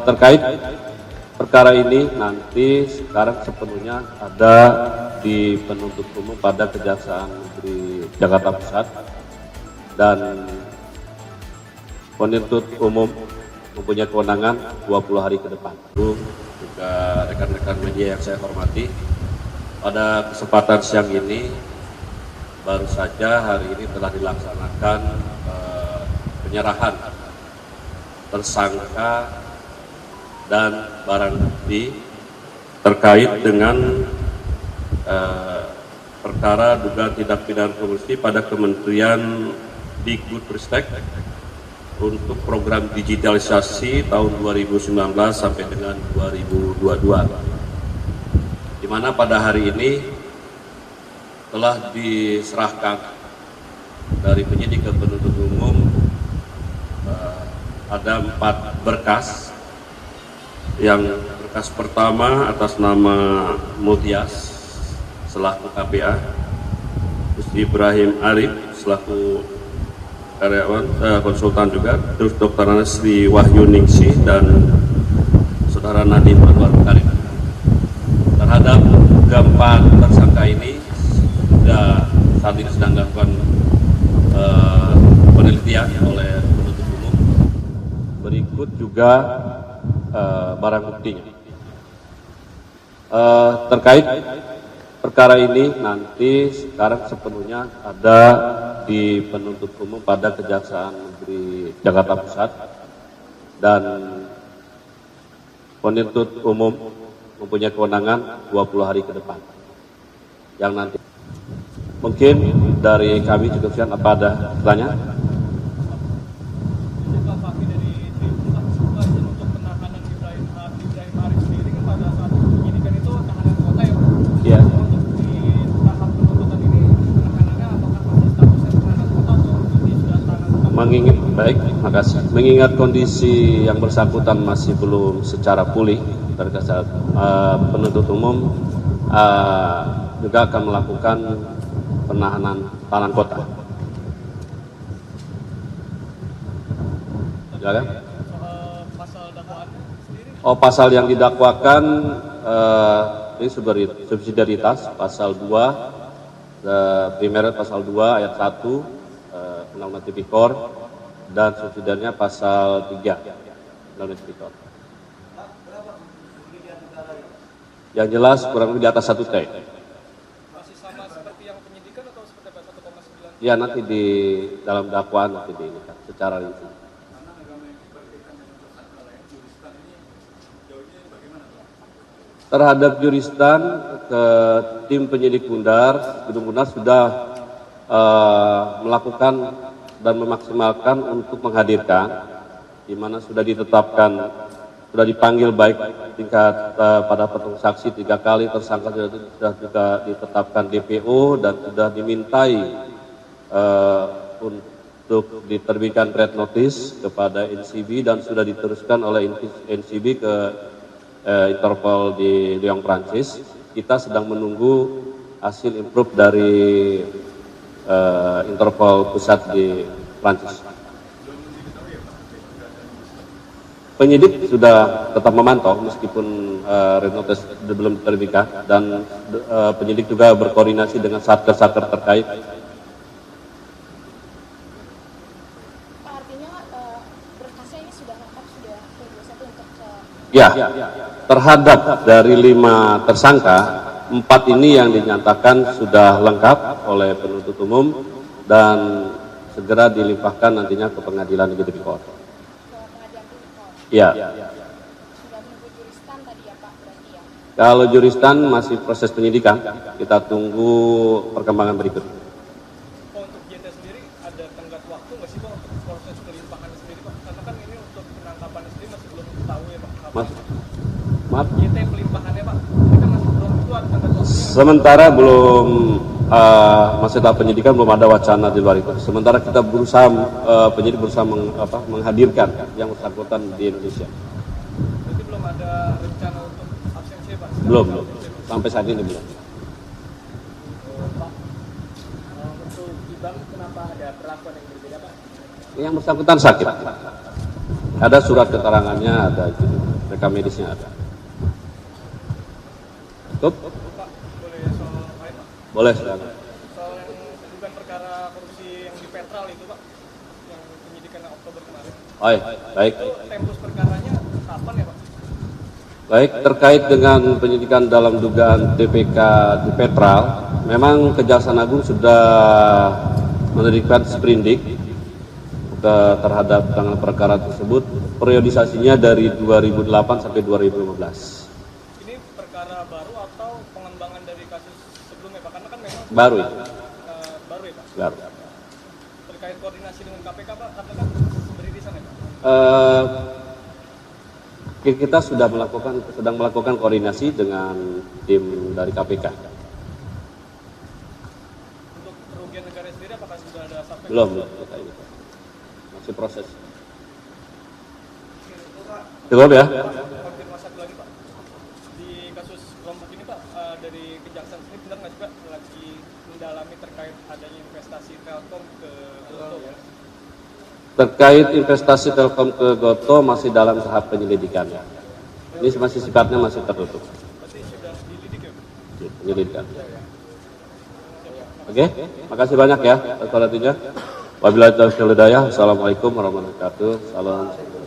Terkait perkara ini nanti sekarang sepenuhnya ada di penuntut umum pada Kejaksaan Negeri Jakarta Pusat, dan penuntut umum mempunyai kewenangan 20 hari ke depan. Juga rekan-rekan media yang saya hormati, pada kesempatan siang ini baru saja hari ini telah dilaksanakan penyerahan tersangka dan barang bukti terkait dengan perkara dugaan tindak pidana korupsi pada Kementerian Dikbudristek untuk program digitalisasi tahun 2019 sampai dengan 2022, di mana pada hari ini telah diserahkan dari penyidik ke penuntut umum ada 4 berkas. Yang berkas pertama atas nama Mutias selaku KPA, terus Ibrahim Arif selaku karyawan konsultan juga, terus Dr. Nasri Wahyu Ningsih dan Saudara Nadiem Anwar Karim. Terhadap keempat tersangka ini sudah saat ini sedang dilakukan penelitian oleh penuntut umum. Berikut juga barang buktinya. Terkait perkara ini nanti sekarang sepenuhnya ada di penuntut umum pada Kejaksaan Negeri Jakarta Pusat, dan penuntut umum mempunyai kewenangan 20 hari ke depan. Yang nanti mungkin dari kami cukup sekian. Apa ada pertanyaan? Mengingat kondisi yang bersangkutan masih belum secara pulih, penuntut umum juga akan melakukan penahanan tahanan kota. Silakan. Pasal yang didakwakan ini subsidiaritas, pasal 2, primer pasal 2 ayat 1 Undang-Undang Tipikor, dan subsidiarnya pasal 3 Undang-Undang Tipikor. Yang jelas kurang lebih di atas 1 T. Masih sama seperti yang penyidikan atau seperti apa, 1,9? Ya, nanti di dalam dakwaan nanti diinginkan secara rinci. Terhadap juristan, ke tim penyidik Gedung Bundar sudah melakukan dan memaksimalkan untuk menghadirkan, di mana sudah ditetapkan, sudah dipanggil baik tingkat pada petung saksi 3 kali, tersangka sudah juga ditetapkan DPO dan sudah dimintai untuk diterbitkan red notice kepada NCB, dan sudah diteruskan oleh NCB ke Interpol di Lyon, Prancis. Kita sedang menunggu hasil improve dari Interpol pusat di Prancis. Penyidik sudah tetap memantau meskipun red notice belum diterbitkan, dan penyidik juga berkoordinasi dengan satker-satker terkait. Pak, artinya berkasnya ini sudah lengkap, sudah P21 untuk Ya, terhadap dari 5 tersangka, 4 ini yang dinyatakan sudah lengkap oleh penuntut umum dan segera dilimpahkan nantinya ke Pengadilan Negeri Tipikor. ke pengadilan Tipikor. Ya. Sudah menunggu juristan tadi ya Pak, berarti ya? Kalau juristan masih proses penyidikan, kita tunggu perkembangan berikut. Untuk JT sendiri ada tenggat waktu nggak sih Pak untuk proses pelimpahan sendiri Pak? Karena kan ini untuk penangkapan sendiri masih belum tahu ya Pak. Maaf. JT pelimpahannya Pak, ini kan masih belum, itu ada tenggat waktu. Sementara belum masih tahap penyidikan, belum ada wacana di luar itu. Sementara kita berusaha penyidik berusaha menghadirkan yang bersangkutan di Indonesia. Berarti belum ada rencana untuk absensi Pak? Belum. Sampai saat ini belum. Pak, untuk Ibang kenapa ada perlakuan yang berbeda Pak? Yang bersangkutan sakit. Ada surat keterangannya, ada itu, rekam medisnya ada. Cukup? Pak, boleh soal lain Pak? Boleh, silakan. Soal yang bukan perkara korupsi yang di Petral itu Pak, yang penyidikan Oktober kemarin. Oh, iya. Baik. Itu tempus perkaranya kapan ya Pak? Baik, terkait dengan penyidikan dalam dugaan TPK di Petral, memang Kejaksaan Agung sudah menerbitkan sprindik terhadap penanganan perkara tersebut. Periodisasinya dari 2008 sampai 2015. Ini perkara baru atau pengembangan dari kasus sebelumnya Pak? Karena kan memang Baru itu. baru ya Pak? Baru. Terkait koordinasi dengan KPK Pak, karena kan beririsan ya Pak? Kita sedang melakukan koordinasi dengan tim dari KPK. Untuk kerugian negara sendiri apakah sudah ada sampai? Belum. Masih proses. Cukup ya? Konfirmasi satu lagi Pak, di kasus kelompok ini Pak, dari Kejaksaan sendiri benar nggak sih Pak lagi mendalami terkait adanya investasi Telkom ke Goto ya? Terkait investasi Telkom ke Goto masih dalam tahap penyelidikan. Ini masih sifatnya masih tertutup. Berarti sudah dilidik ya? Penyelidikan. Oke, makasih banyak ya atas perhatiannya. Wabillahi taufiq wal hidayah. Assalamualaikum warahmatullahi wabarakatuh. Salam.